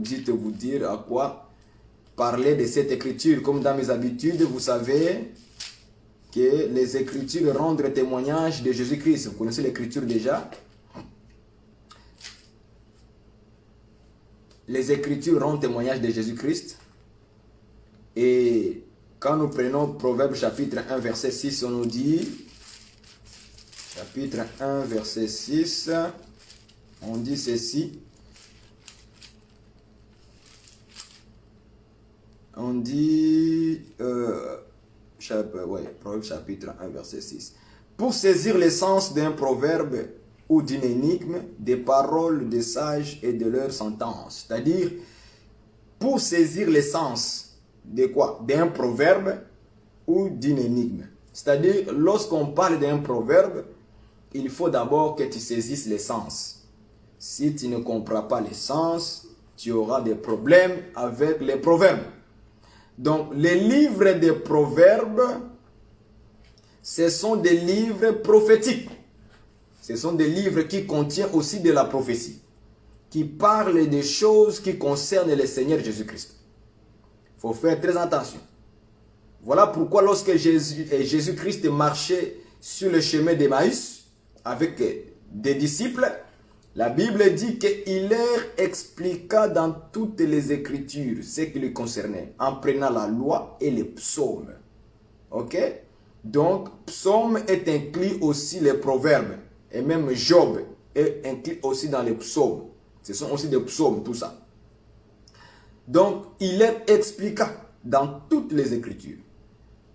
juste vous dire à quoi parler de cette écriture. Comme dans mes habitudes, vous savez que les écritures rendent témoignage de Jésus-Christ. Vous connaissez l'écriture déjà. Les écritures rendent témoignage de Jésus-Christ. Et quand nous prenons Proverbe chapitre 1 verset 6, on nous dit, chapitre 1 verset 6, on dit ceci. On dit, Proverbe chapitre 1 verset 6. Pour saisir l'essence d'un proverbe ou d'une énigme, des paroles des sages et de leurs sentences. C'est-à-dire, pour saisir l'essence de quoi? D'un proverbe ou d'une énigme. C'est-à-dire, lorsqu'on parle d'un proverbe, il faut d'abord que tu saisisses l'essence. Si tu ne comprends pas l'essence, tu auras des problèmes avec les proverbes. Donc, les livres des proverbes, ce sont des livres prophétiques. Ce sont des livres qui contiennent aussi de la prophétie, qui parlent des choses qui concernent le Seigneur Jésus-Christ. Il faut faire très attention. Voilà pourquoi lorsque Jésus-Christ marchait sur le chemin d'Emmaüs avec des disciples, la Bible dit qu'il leur expliqua dans toutes les Écritures ce qui les concernait, en prenant la loi et les psaumes. Ok? Donc, psaume est inclus aussi les proverbes. Et même Job est inclus aussi dans les psaumes. Ce sont aussi des psaumes, tout ça. Donc, il leur expliqua dans toutes les Écritures.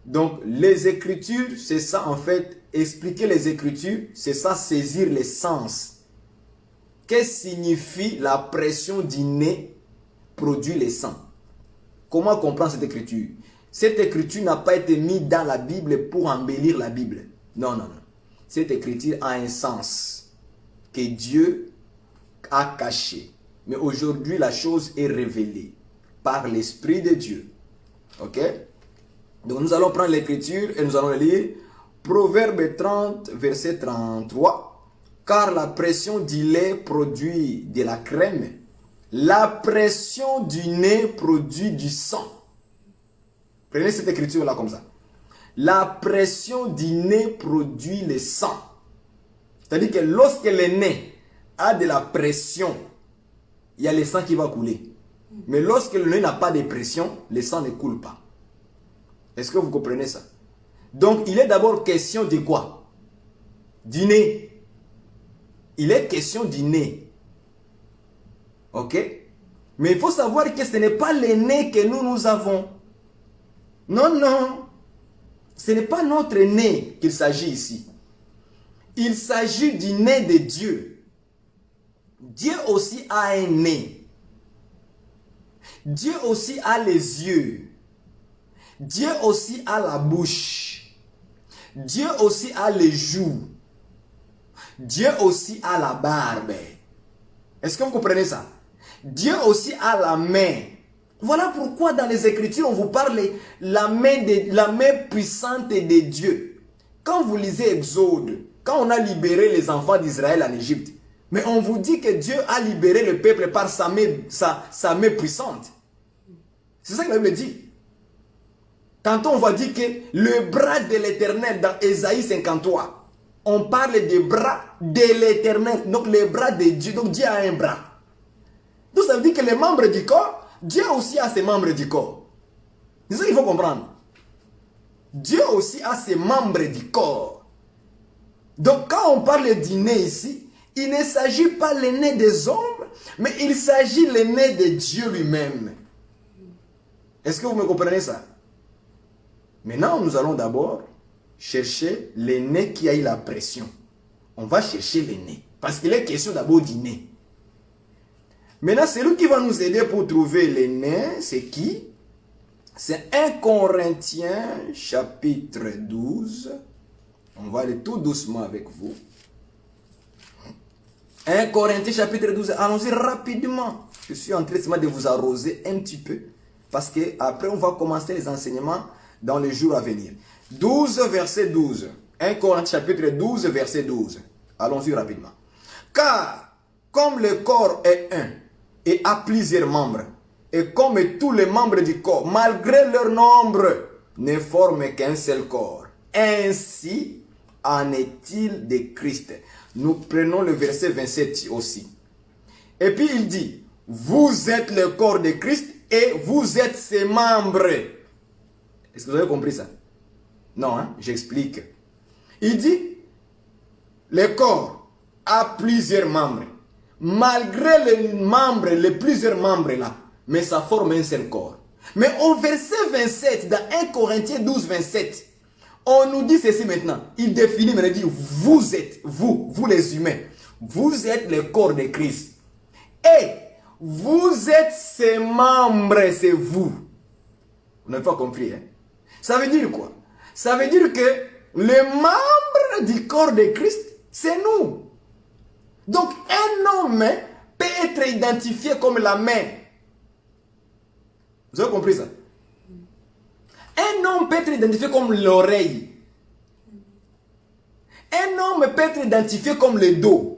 Donc, les Écritures, c'est ça en fait. Expliquer les Écritures, c'est ça, saisir les sens. Qu'est-ce que signifie la pression du nez produit le sang? Comment comprendre cette écriture? Cette écriture n'a pas été mise dans la Bible pour embellir la Bible. Non, non, non. Cette écriture a un sens que Dieu a caché. Mais aujourd'hui, la chose est révélée par l'Esprit de Dieu. Ok? Donc, nous allons prendre l'écriture et nous allons lire Proverbe 30, verset 33. Car la pression du lait produit de la crème. La pression du nez produit du sang. Prenez cette écriture-là comme ça. La pression du nez produit le sang. C'est-à-dire que lorsque le nez a de la pression, il y a le sang qui va couler. Mais lorsque le nez n'a pas de pression, le sang ne coule pas. Est-ce que vous comprenez ça? Donc, il est d'abord question de quoi? Du nez. Il est question du nez. Ok? Mais il faut savoir que ce n'est pas le nez que nous avons. Non, non. Ce n'est pas notre nez qu'il s'agit ici. Il s'agit du nez de Dieu. Dieu aussi a un nez. Dieu aussi a les yeux. Dieu aussi a la bouche. Dieu aussi a les joues. Dieu aussi a la barbe. Est-ce que vous comprenez ça? Dieu aussi a la main. Voilà pourquoi dans les Écritures, on vous parle de la main puissante de Dieu. Quand vous lisez Exode, quand on a libéré les enfants d'Israël en Égypte, mais on vous dit que Dieu a libéré le peuple par sa main puissante. C'est ça que la Bible dit. Tantôt on va dire que le bras de l'Éternel dans Ésaïe 53, on parle des bras de l'Éternel, donc les bras de Dieu. Donc Dieu a un bras. Donc ça veut dire que les membres du corps, Dieu aussi a ses membres du corps. C'est ça qu'il faut comprendre. Dieu aussi a ses membres du corps. Donc quand on parle du nez ici, il ne s'agit pas le nez des hommes, mais il s'agit le nez de Dieu lui-même. Est-ce que vous me comprenez ça? Maintenant, nous allons d'abord chercher le nez qui a eu la pression. On va chercher le nez. Parce qu'il est question d'abord du nez. Maintenant, celui qui va nous aider pour trouver le nez, c'est qui? C'est 1 Corinthiens chapitre 12. On va aller tout doucement avec vous. 1 Corinthiens chapitre 12. Allons-y rapidement. Je suis en train de vous arroser un petit peu. Parce qu'après, on va commencer les enseignements dans les jours à venir. 12, verset 12. 1 Corinthiens chapitre 12, verset 12. Allons-y rapidement. Car, comme le corps est un, et a plusieurs membres. Et comme tous les membres du corps, malgré leur nombre, ne forment qu'un seul corps. Ainsi en est-il de Christ. Nous prenons le verset 27 aussi. Et puis il dit, vous êtes le corps de Christ et vous êtes ses membres. Est-ce que vous avez compris ça? Non, hein? J'explique. Il dit, le corps a plusieurs membres. Malgré les membres, les plusieurs membres là, mais ça forme un seul corps. Mais au verset 27, dans 1 Corinthiens 12, 27, on nous dit ceci maintenant. Il définit, mais il dit, vous êtes, vous les humains, vous êtes le corps de Christ. Et vous êtes ses membres, c'est vous. Vous n'avez pas compris, hein? Ça veut dire quoi? Ça veut dire que les membres du corps de Christ, c'est nous. Donc, un homme peut être identifié comme la main. Vous avez compris ça? Un homme peut être identifié comme l'oreille. Un homme peut être identifié comme le dos.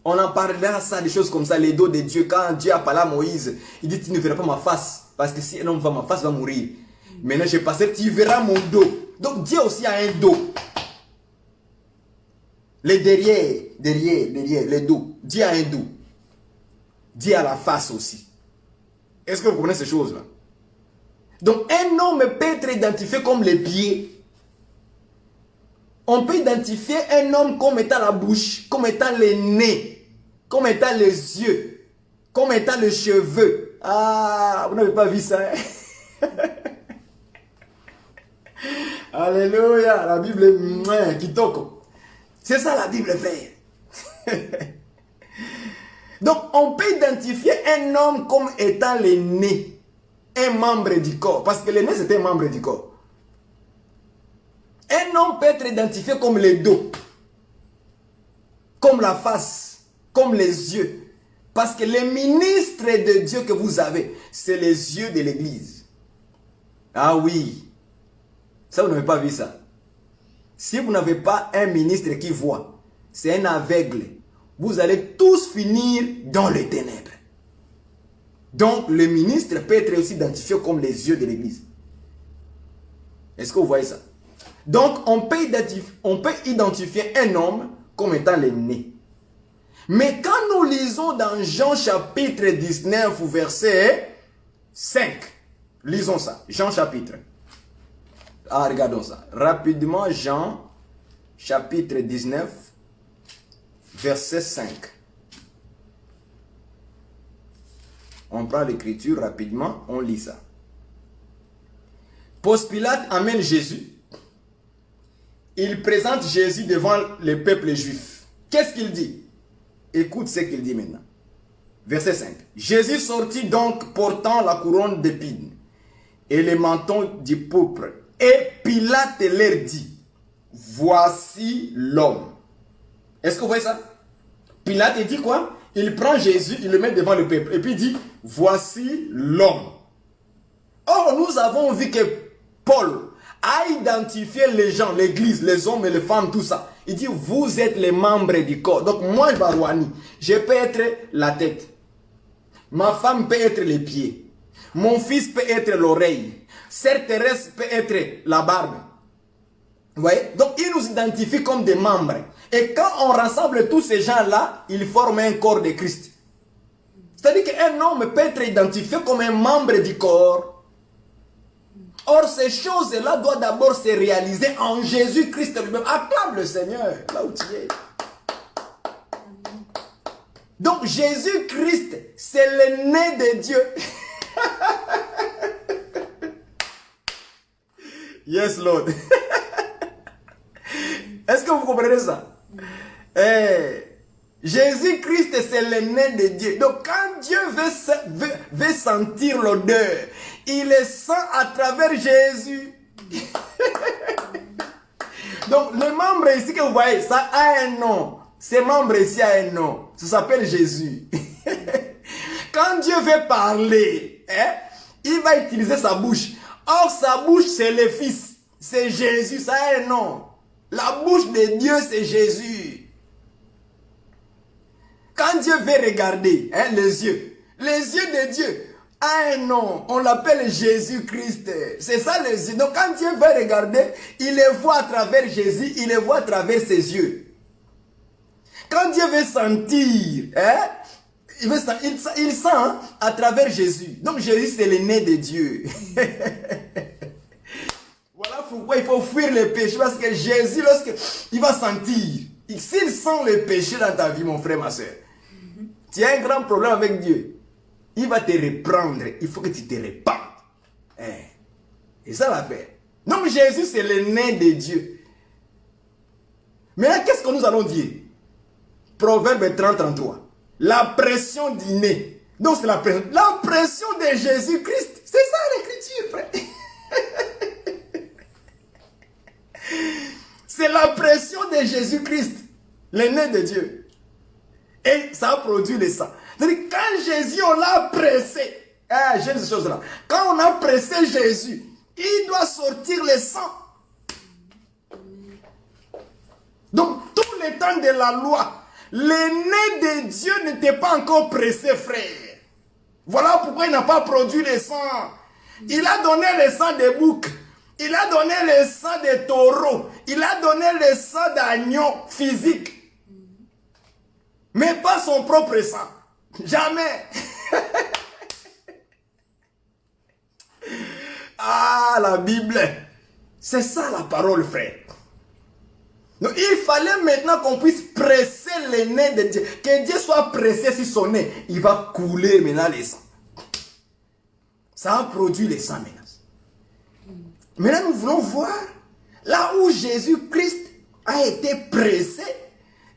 On en parlera ça, des choses comme ça, les dos de Dieu. Quand Dieu a parlé à Moïse, il dit, tu ne verras pas ma face. Parce que si un homme voit ma face, il va mourir. Maintenant, je passe, tu verras mon dos. Donc, Dieu aussi a un dos. Les derrière, les dos. Dieu a un dos. Dieu a la face aussi. Est-ce que vous comprenez ces choses-là? Donc, un homme peut être identifié comme les pieds. On peut identifier un homme comme étant la bouche, comme étant le nez, comme étant les yeux, comme étant les cheveux. Ah, vous n'avez pas vu ça, hein? Alléluia, la Bible est kitoko. C'est ça la Bible fait. Donc, on peut identifier un homme comme étant le nez, un membre du corps. Parce que le nez, c'est un membre du corps. Un homme peut être identifié comme le dos, comme la face, comme les yeux. Parce que les ministres de Dieu que vous avez, c'est les yeux de l'église. Ah oui. Ça, vous n'avez pas vu ça. Si vous n'avez pas un ministre qui voit, c'est un aveugle. Vous allez tous finir dans les ténèbres. Donc, le ministre peut être aussi identifié comme les yeux de l'église. Est-ce que vous voyez ça? Donc, on peut identifier un homme comme étant le nez. Mais quand nous lisons dans Jean chapitre 19, verset 5, lisons ça, Jean chapitre. Ah, regardons ça. Rapidement, Jean chapitre 19, verset 5. On prend l'écriture rapidement, on lit ça. Ponce Pilate amène Jésus. Il présente Jésus devant le peuple juif. Qu'est-ce qu'il dit? Écoute ce qu'il dit maintenant. Verset 5. Jésus sortit donc portant la couronne d'épines et le menton du pourpre. Et Pilate leur dit, voici l'homme. Est-ce que vous voyez ça? Pilate il dit quoi? Il prend Jésus, il le met devant le peuple. Et puis il dit, voici l'homme. Or, nous avons vu que Paul a identifié les gens, l'église, les hommes et les femmes, tout ça. Il dit, vous êtes les membres du corps. Donc moi, Barouani, je peux être la tête. Ma femme peut être les pieds. Mon fils peut être l'oreille. Sœur Thérèse peut être la barbe. Vous voyez? Donc il nous identifie comme des membres. Et quand on rassemble tous ces gens-là, ils forment un corps de Christ. C'est-à-dire qu'un homme peut être identifié comme un membre du corps. Or, ces choses-là doivent d'abord se réaliser en Jésus-Christ lui-même. Acclame le Seigneur, là où tu es. Donc, Jésus-Christ, c'est le nez de Dieu. Yes, Lord. Est-ce que vous comprenez ça? Jésus-Christ, c'est le nez de Dieu. Donc, quand Dieu veut sentir l'odeur, il le sent à travers Jésus. Donc, le membre ici que vous voyez, ça a un nom. Ces membres ici a un nom. Ça s'appelle Jésus. Quand Dieu veut parler, il va utiliser sa bouche. Or, sa bouche, c'est le Fils. C'est Jésus, ça a un nom. La bouche de Dieu, c'est Jésus. Quand Dieu veut regarder, les yeux, Les yeux de Dieu a un nom. On l'appelle Jésus-Christ. C'est ça les yeux. Donc quand Dieu va regarder, il les voit à travers Jésus, il les voit à travers ses yeux. Quand Dieu veut sentir, hein, il sent à travers Jésus. Donc Jésus c'est le nez de Dieu. Voilà pourquoi il faut fuir les péchés. Parce que Jésus, lorsqu'il va sentir, s'il sent les péchés dans ta vie, mon frère, ma soeur, tu as un grand problème avec Dieu. Il va te reprendre. Il faut que tu te répandes. Et ça va faire. Donc Jésus, c'est le nez de Dieu. Maintenant, qu'est-ce que nous allons dire? Proverbe 30-33. La pression du nez. Donc c'est la pression de Jésus-Christ. C'est ça l'écriture, frère. C'est la pression de Jésus-Christ. Le nez de Dieu. Et ça a produit le sang. C'est-à-dire, quand Jésus, on l'a pressé. J'aime ces choses-là. Quand on a pressé Jésus, il doit sortir le sang. Donc, tout le temps de la loi, le nez de Dieu n'était pas encore pressé, frère. Voilà pourquoi il n'a pas produit le sang. Il a donné le sang des boucs. Il a donné le sang des taureaux. Il a donné le sang d'agneau physique. Mais pas son propre sang. Jamais. Ah, la Bible. C'est ça la parole, frère. Donc, il fallait maintenant qu'on puisse presser le nez de Dieu. Que Dieu soit pressé sur son nez. Il va couler maintenant les sangs. Ça a produit les sangs maintenant. Maintenant, nous voulons voir là où Jésus-Christ a été pressé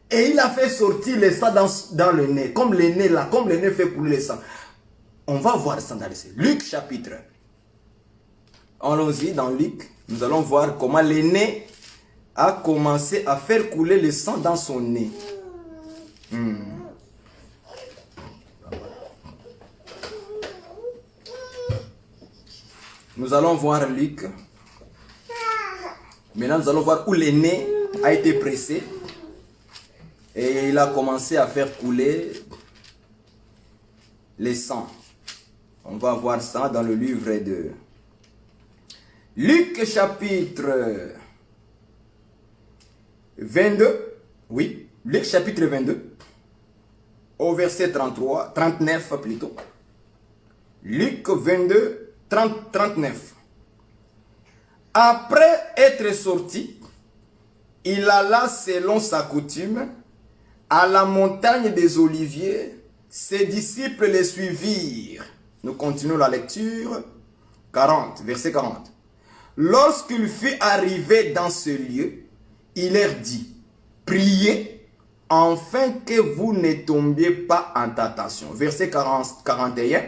et il a fait sortir le sang dans le nez. Comme le nez là, comme le nez fait couler le sang. On va voir ça dans Luc chapitre 1. Allons-y dans Luc. Nous allons voir comment le nez a commencé à faire couler le sang dans son nez. Nous allons voir Luc. Maintenant, nous allons voir où le nez a été pressé. Et il a commencé à faire couler le sang. On va voir ça dans le livre de Luc chapitre 22. Oui, Luc chapitre 22. Au verset 39 plutôt. Luc 22, 39. Après être sorti, il alla selon sa coutume à la montagne des Oliviers. Ses disciples les suivirent. Nous continuons la lecture. 40, verset 40. Lorsqu'il fut arrivé dans ce lieu, il leur dit, priez, afin que vous ne tombiez pas en tentation. Verset 41.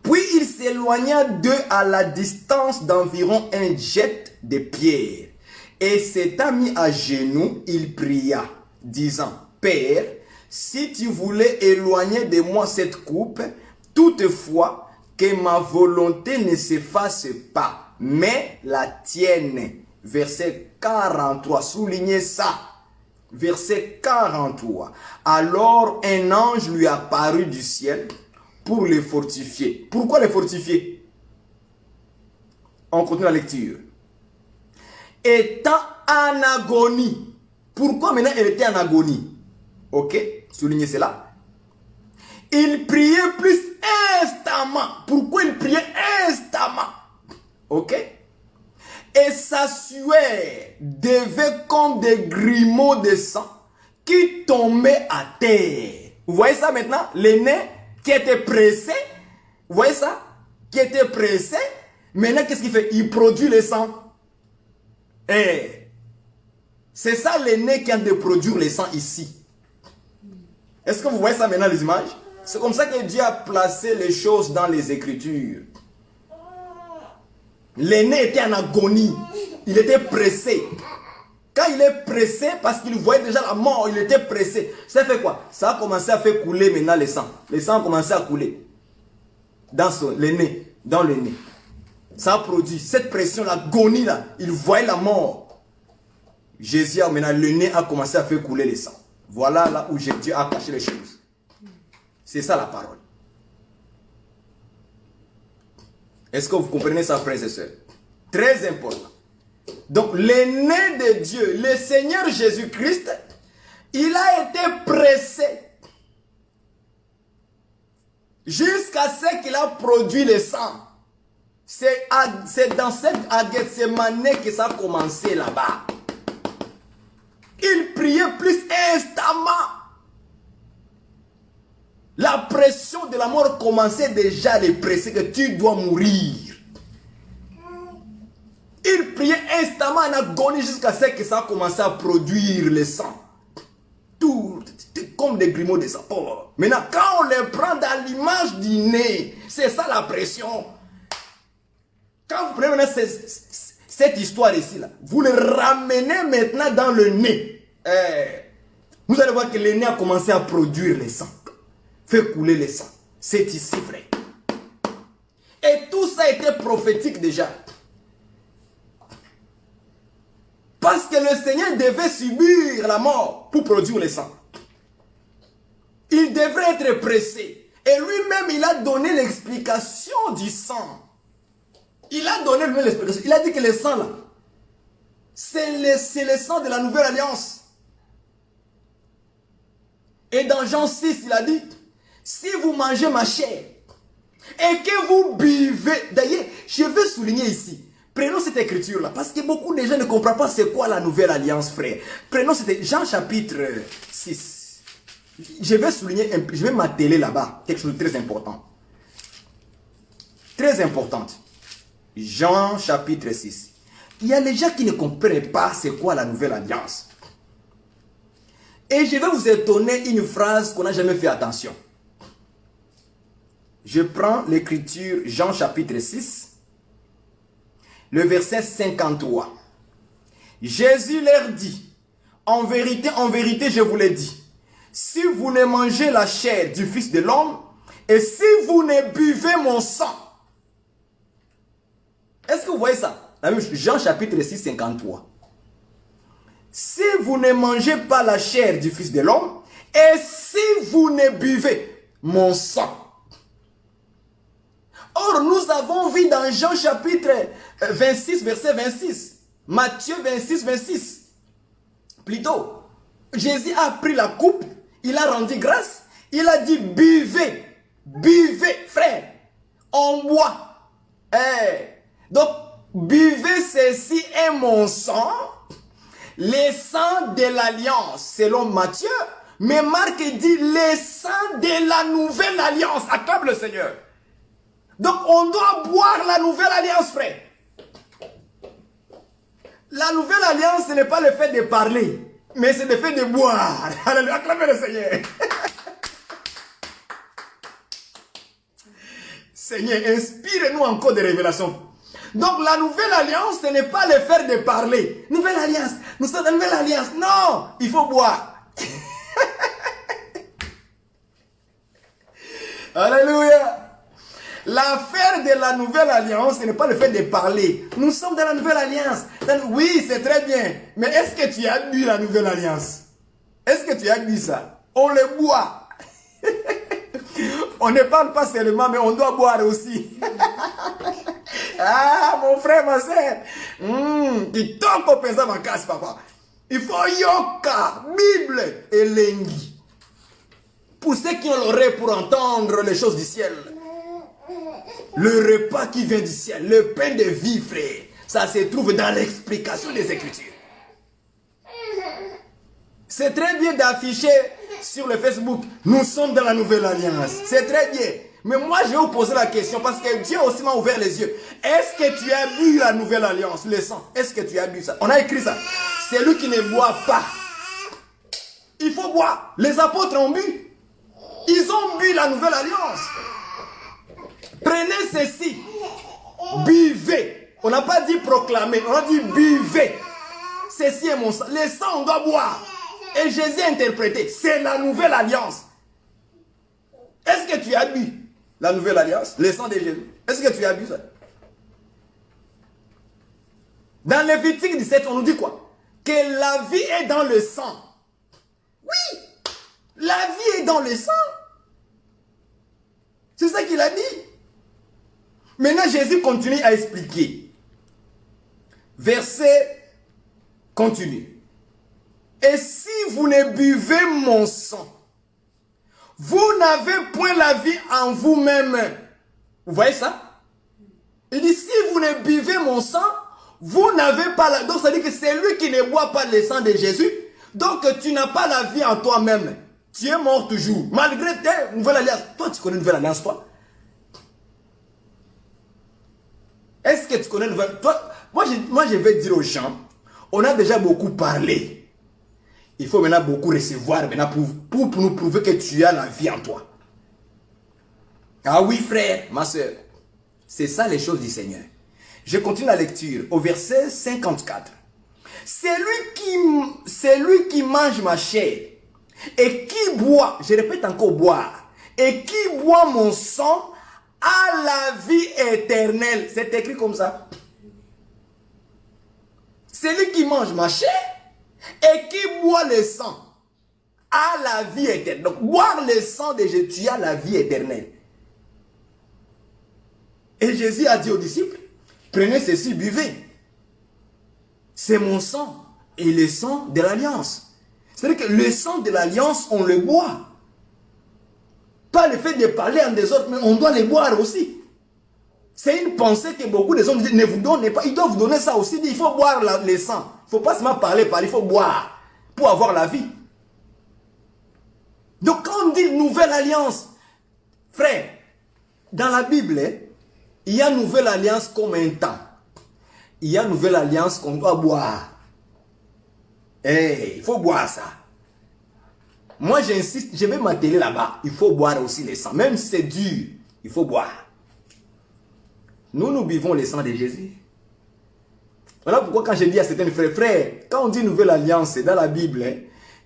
Puis il s'éloigna d'eux à la distance d'environ un jet de pierre. Et s'étant mis à genoux, il pria, disant, Père, si tu voulais éloigner de moi cette coupe, toutefois que ma volonté ne se fasse pas, mais la tienne. Verset 43, soulignez ça. Verset 43. Alors un ange lui apparut du ciel pour les fortifier. Pourquoi les fortifier? On continue la lecture. Étant en agonie. Pourquoi maintenant elle était en agonie? Ok, soulignez cela. Il priait plus instamment. Pourquoi il priait instamment? Ok. Et sa sueur devait comme des grumeaux de sang qui tombaient à terre. Vous voyez ça maintenant? Le nez qui était pressé. Vous voyez ça? Qui était pressé. Maintenant, qu'est-ce qu'il fait? Il produit le sang. Et c'est ça le nez qui a de produire le sang ici. Est-ce que vous voyez ça maintenant, les images? C'est comme ça que Dieu a placé les choses dans les Écritures. L'aîné était en agonie. Il était pressé. Quand il est pressé, parce qu'il voyait déjà la mort, il était pressé. Ça fait quoi? Ça a commencé à faire couler maintenant le sang. Le sang a commencé à couler. Dans le nez. Dans le nez. Ça a produit cette pression, l'agonie là. Il voyait la mort. Jésus, maintenant, le nez a commencé à faire couler le sang. Voilà là où Dieu a caché les choses. C'est ça la parole. Est-ce que vous comprenez ça, frères et sœurs? Très important. Donc, l'aîné de Dieu, le Seigneur Jésus-Christ, il a été pressé jusqu'à ce qu'il a produit le sang. C'est dans cette Gethsemane que ça a commencé là-bas. Il priait plus instamment. La pression de la mort commençait déjà à le presser que tu dois mourir. Il priait instamment en agonie jusqu'à ce que ça a commencé à produire le sang. Tout comme des grumeaux de sapin. Maintenant, quand on les prend dans l'image du nez, c'est ça la pression. Quand vous prenez maintenant cette histoire ici, là, vous le ramenez maintenant dans le nez. Vous allez voir que le nez a commencé à produire le sang. Fait couler le sang. C'est ici, frère. Et tout ça était prophétique déjà. Parce que le Seigneur devait subir la mort pour produire le sang. Il devrait être pressé. Et lui-même, il a donné l'explication du sang. Il a donné lui-même l'explication. Il a dit que le sang, là, c'est le sang de la nouvelle alliance. Et dans Jean 6, il a dit, si vous mangez ma chair et que vous buvez... D'ailleurs, je veux souligner ici, prenons cette écriture-là, parce que beaucoup de gens ne comprennent pas c'est quoi la nouvelle alliance, frère. Prenons cette Jean chapitre 6. Je vais souligner, je vais m'atteler là-bas, quelque chose de très important. Très importante. Jean chapitre 6. Il y a les gens qui ne comprennent pas c'est quoi la nouvelle alliance. Et je vais vous étonner une phrase qu'on n'a jamais fait attention. Je prends l'écriture Jean chapitre 6, le verset 53. Jésus leur dit, en vérité, je vous l'ai dit, si vous ne mangez la chair du Fils de l'homme, et si vous ne buvez mon sang. Est-ce que vous voyez ça? Jean chapitre 6, 53. Si vous ne mangez pas la chair du Fils de l'homme, et si vous ne buvez mon sang. Or, nous avons vu dans Jean chapitre 26, verset 26. Matthieu 26, 26. Plutôt, Jésus a pris la coupe, il a rendu grâce, il a dit, buvez, buvez, frère, on boit. Donc, buvez ceci est mon sang, le sang de l'alliance, selon Matthieu. Mais Marc dit, le sang de la nouvelle alliance. Acclame le Seigneur. Donc, on doit boire la nouvelle alliance, frère. La nouvelle alliance, ce n'est pas le fait de parler, mais c'est le fait de boire. Alléluia, acclamez le Seigneur. Seigneur, inspire-nous encore des révélations. Donc, la nouvelle alliance, ce n'est pas le fait de parler. Nouvelle alliance, nous sommes dans la nouvelle alliance. Non, il faut boire. Alléluia. L'affaire de la nouvelle alliance, ce n'est pas le fait de parler. Nous sommes dans la nouvelle alliance. Oui, c'est très bien. Mais est-ce que tu as bu la nouvelle alliance? Est-ce que tu as bu ça? On le boit. On ne parle pas seulement, mais on doit boire aussi. Ah, mon frère, ma soeur. Tu tombes au pesant ma casse, papa. Il faut yoka, Bible et lengi. Pour ceux qui ont l'oreille pour entendre les choses du ciel. Le repas qui vient du ciel, le pain de vie, frère, ça se trouve dans l'explication des Écritures. C'est très bien d'afficher sur le Facebook, nous sommes dans la nouvelle alliance. C'est très bien. Mais moi, je vais vous poser la question, parce que Dieu aussi m'a ouvert les yeux. Est-ce que tu as bu la nouvelle alliance, le sang? Est-ce que tu as bu ça? On a écrit ça. C'est lui qui ne boit pas. Il faut boire. Les apôtres ont bu. Ils ont bu la nouvelle alliance. Prenez ceci, buvez. On n'a pas dit proclamer, on a dit buvez. Ceci est mon sang. Le sang, on doit boire. Et Jésus a interprété, c'est la nouvelle alliance. Est-ce que tu as bu la nouvelle alliance, le sang de Jésus? Est-ce que tu as bu ça? Dans Lévitique 17, on nous dit quoi? Que la vie est dans le sang. Oui, la vie est dans le sang. C'est ça qu'il a dit. Mais Maintenant, Jésus continue à expliquer. Verset continue. Et si vous ne buvez mon sang, vous n'avez point la vie en vous-même. Vous voyez ça? Il dit, si vous ne buvez mon sang, vous n'avez pas la... Donc ça dit que c'est lui qui ne boit pas le sang de Jésus. Donc tu n'as pas la vie en toi-même. Tu es mort toujours. Malgré tes nouvelles alliances. Toi, tu connais une nouvelle alliance, toi? Est-ce que tu connais une nouvelle... Toi, moi, je vais dire aux gens, on a déjà beaucoup parlé. Il faut maintenant beaucoup recevoir maintenant pour nous prouver que tu as la vie en toi. Ah oui, frère, ma soeur. C'est ça les choses du Seigneur. Je continue la lecture au verset 54. C'est lui qui mange ma chair et qui boit, je répète encore boire, et qui boit mon sang à la vie éternelle. C'est écrit comme ça. C'est lui qui mange ma chair et qui boit le sang à la vie éternelle. Donc, boire le sang de Jésus, tu as la vie éternelle. Et Jésus a dit aux disciples, prenez ceci, buvez. C'est mon sang et le sang de l'alliance. C'est-à-dire que le sang de l'alliance, on le boit. Pas le fait de parler en des autres, mais on doit les boire aussi. C'est une pensée que beaucoup de hommes disent, ne vous donnez pas. Ils doivent vous donner ça aussi. Il faut boire le sang. Il ne faut pas seulement parler, il faut boire pour avoir la vie. Donc quand on dit nouvelle alliance, frère, dans la Bible, il y a nouvelle alliance comme un temps. Il y a nouvelle alliance qu'on doit boire. Il faut boire ça. Moi j'insiste, je vais m'atteler là-bas. Il faut boire aussi le sang. Même si c'est dur, il faut boire. Nous buvons le sang de Jésus. Voilà pourquoi quand je dis à certains frères, quand on dit nouvelle alliance dans la Bible,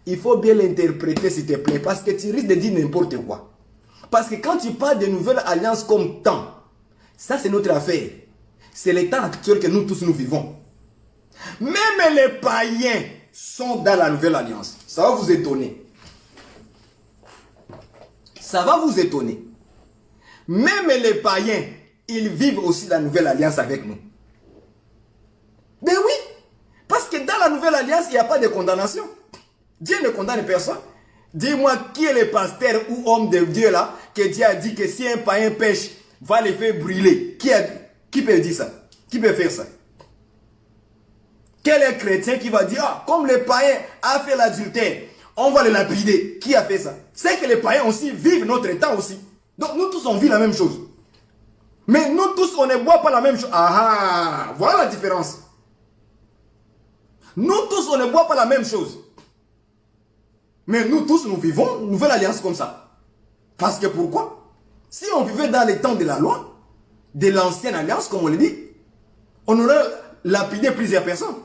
il faut bien l'interpréter s'il te plaît. Parce que tu risques de dire n'importe quoi. Parce que quand tu parles de nouvelle alliance comme temps, ça c'est notre affaire. C'est le temps actuel que nous tous nous vivons. Même les païens sont dans la nouvelle alliance. Ça va vous étonner. Ça va vous étonner. Même les païens, ils vivent aussi la nouvelle alliance avec nous. Ben oui. Parce que dans la nouvelle alliance, il n'y a pas de condamnation. Dieu ne condamne personne. Dis-moi qui est le pasteur ou homme de Dieu là, que Dieu a dit que si un païen pêche, va les faire brûler. Qui peut dire ça? Qui peut faire ça? Quel est le chrétien qui va dire, ah, comme le païen a fait l'adultère, on va le lapider? Qui a fait ça? C'est que les païens aussi vivent notre temps aussi. Donc nous tous on vit la même chose. Mais nous tous on ne boit pas la même chose. Ah, voilà la différence. Nous tous on ne boit pas la même chose. Mais nous tous nous vivons une nouvelle alliance comme ça. Parce que pourquoi? Si on vivait dans les temps de la loi, de l'ancienne alliance, comme on le dit, on aurait lapidé plusieurs personnes.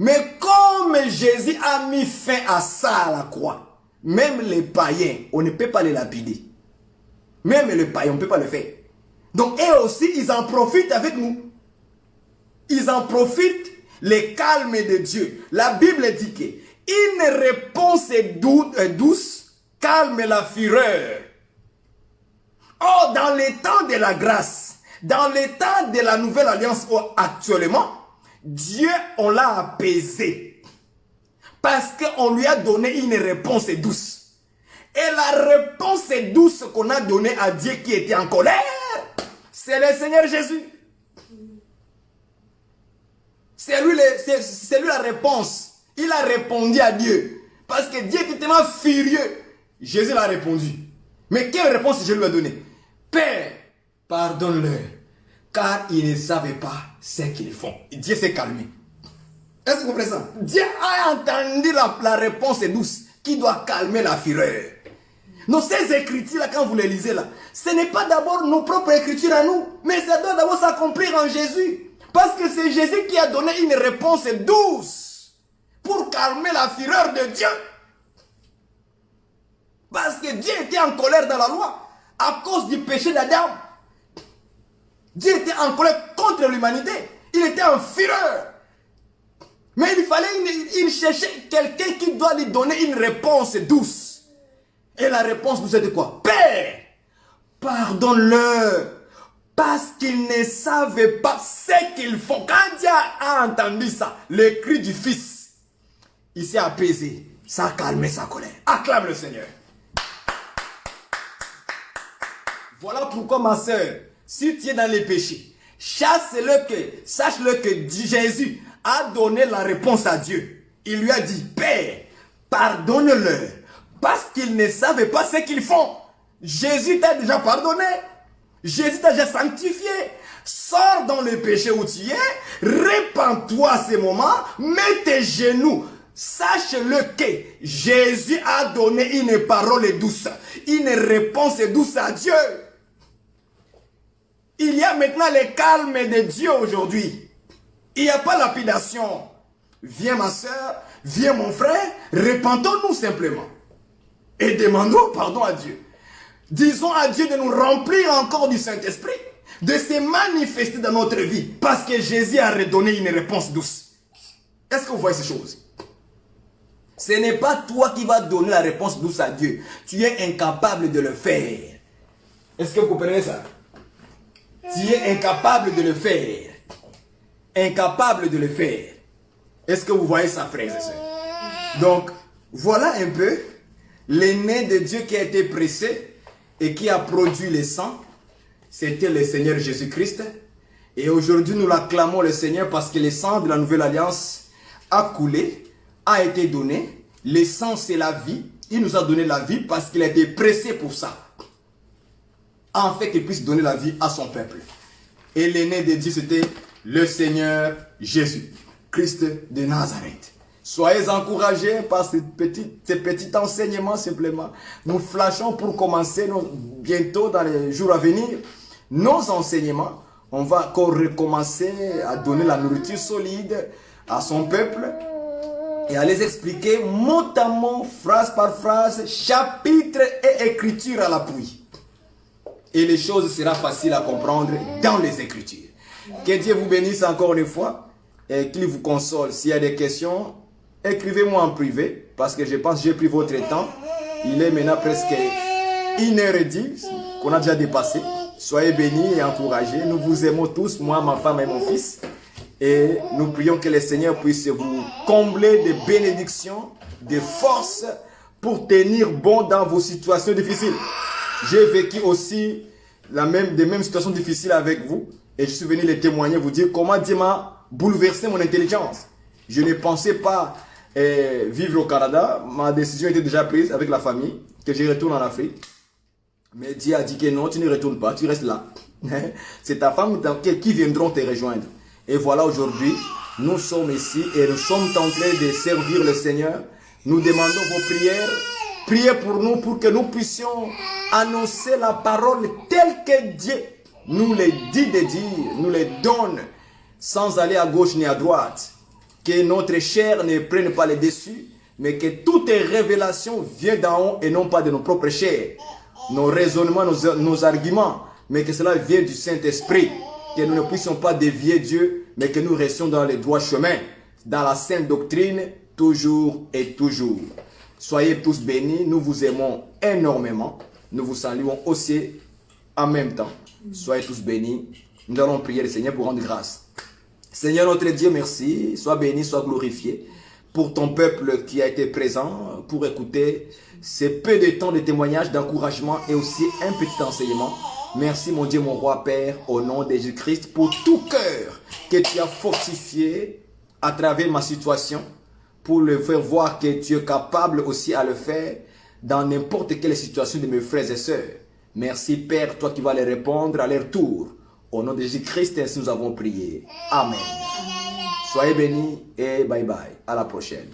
Mais comme Jésus a mis fin à ça à la croix, même les païens, on ne peut pas les lapider. Même les païens, on ne peut pas le faire. Donc eux aussi, ils en profitent avec nous. Ils en profitent, les calmes de Dieu. La Bible dit que une réponse douce calme la fureur. Or, dans les temps de la grâce, dans les temps de la nouvelle alliance actuellement, Dieu, on l'a apaisé. Parce qu'on lui a donné une réponse douce. Et la réponse douce qu'on a donnée à Dieu qui était en colère, c'est le Seigneur Jésus. C'est lui la réponse. Il a répondu à Dieu. Parce que Dieu était tellement furieux. Jésus l'a répondu. Mais quelle réponse je lui ai donnée? Père, pardonne-leur, car ils ne savaient pas ce qu'ils font. Dieu s'est calmé. Est-ce que vous comprenez ça? Dieu a entendu la réponse douce qui doit calmer la fureur. Donc ces écritures-là, quand vous les lisez là, ce n'est pas d'abord nos propres écritures à nous, mais ça doit d'abord s'accomplir en Jésus. Parce que c'est Jésus qui a donné une réponse douce pour calmer la fureur de Dieu. Parce que Dieu était en colère dans la loi à cause du péché d'Adam. Dieu était en colère contre l'humanité. Il était en fureur. Mais il fallait il cherchait quelqu'un qui doit lui donner une réponse douce. Et la réponse douce c'était quoi? Père, pardonne-leur, Parce qu'ils ne savaient pas ce qu'ils font. Quand Dieu a entendu ça, le cri du Fils, il s'est apaisé. Ça a calmé sa colère. Acclame le Seigneur. Voilà pourquoi, ma soeur, si tu es dans les péchés, sache-le que Jésus a donné la réponse à Dieu. Il lui a dit, Père, pardonne-leur, parce qu'ils ne savaient pas ce qu'ils font. Jésus t'a déjà pardonné. Jésus t'a déjà sanctifié. Sors dans le péché où tu es, répands-toi à ces moments, mets tes genoux. Sache-le que Jésus a donné une parole douce, une réponse douce à Dieu. Il y a maintenant le calme de Dieu aujourd'hui. Il n'y a pas lapidation. Viens ma soeur, viens mon frère, repentons-nous simplement. Et demandons pardon à Dieu. Disons à Dieu de nous remplir encore du Saint-Esprit, de se manifester dans notre vie, parce que Jésus a redonné une réponse douce. Est-ce que vous voyez ces choses? Ce n'est pas toi qui vas donner la réponse douce à Dieu. Tu es incapable de le faire. Est-ce que vous comprenez ça? Tu es incapable de le faire. Incapable de le faire. Est-ce que vous voyez ça, frères et sœurs? Donc, voilà un peu l'aîné de Dieu qui a été pressé et qui a produit le sang. C'était le Seigneur Jésus-Christ. Et aujourd'hui, nous l'acclamons le Seigneur parce que le sang de la nouvelle alliance a coulé, a été donné. Le sang, c'est la vie. Il nous a donné la vie parce qu'il a été pressé pour ça. En fait, qu'il puisse donner la vie à son peuple. Et l'aîné de Dieu, c'était le Seigneur Jésus, Christ de Nazareth. Soyez encouragés par ces petits enseignements simplement. Nous flashons pour commencer bientôt dans les jours à venir nos enseignements. On va encore recommencer à donner la nourriture solide à son peuple et à les expliquer mot à mot, phrase par phrase, chapitre et écriture à l'appui. Et les choses seront faciles à comprendre dans les Écritures. Que Dieu vous bénisse encore une fois et qu'il vous console. S'il y a des questions, écrivez-moi en privé parce que je pense que j'ai pris votre temps. Il est maintenant presque 1h10 qu'on a déjà dépassé. Soyez bénis et encouragés. Nous vous aimons tous, moi, ma femme et mon fils. Et nous prions que le Seigneur puisse vous combler de bénédictions, de forces pour tenir bon dans vos situations difficiles. J'ai vécu aussi des mêmes situations difficiles avec vous. Et je suis venu les témoigner, vous dire comment Dieu m'a bouleversé mon intelligence. Je ne pensais pas vivre au Canada. Ma décision était déjà prise avec la famille, que je retourne en Afrique. Mais Dieu a dit que non, tu ne retournes pas, tu restes là. C'est ta femme qui viendront te rejoindre. Et voilà, aujourd'hui, nous sommes ici et nous sommes en train de servir le Seigneur. Nous demandons vos prières. Priez pour nous pour que nous puissions annoncer la parole telle que Dieu nous les dit de dire, nous les donne, sans aller à gauche ni à droite. Que notre chair ne prenne pas le dessus, mais que toute révélation vienne d'en haut et non pas de nos propres chairs. Nos raisonnements, nos arguments, mais que cela vienne du Saint-Esprit. Que nous ne puissions pas dévier Dieu, mais que nous restions dans les droits chemins, dans la sainte doctrine, toujours et toujours. Soyez tous bénis, nous vous aimons énormément. Nous vous saluons aussi en même temps. Soyez tous bénis. Nous allons prier le Seigneur pour rendre grâce. Seigneur notre Dieu, merci. Sois béni, sois glorifié pour ton peuple qui a été présent, pour écouter ces peu de temps de témoignage, d'encouragement et aussi un petit enseignement. Merci mon Dieu, mon roi Père, au nom de Jésus-Christ, pour tout cœur que tu as fortifié à travers ma situation, pour le faire voir que tu es capable aussi à le faire dans n'importe quelle situation de mes frères et sœurs. Merci Père, toi qui vas les répondre à leur tour. Au nom de Jésus-Christ, ainsi nous avons prié. Amen. Soyez bénis et bye bye. À la prochaine.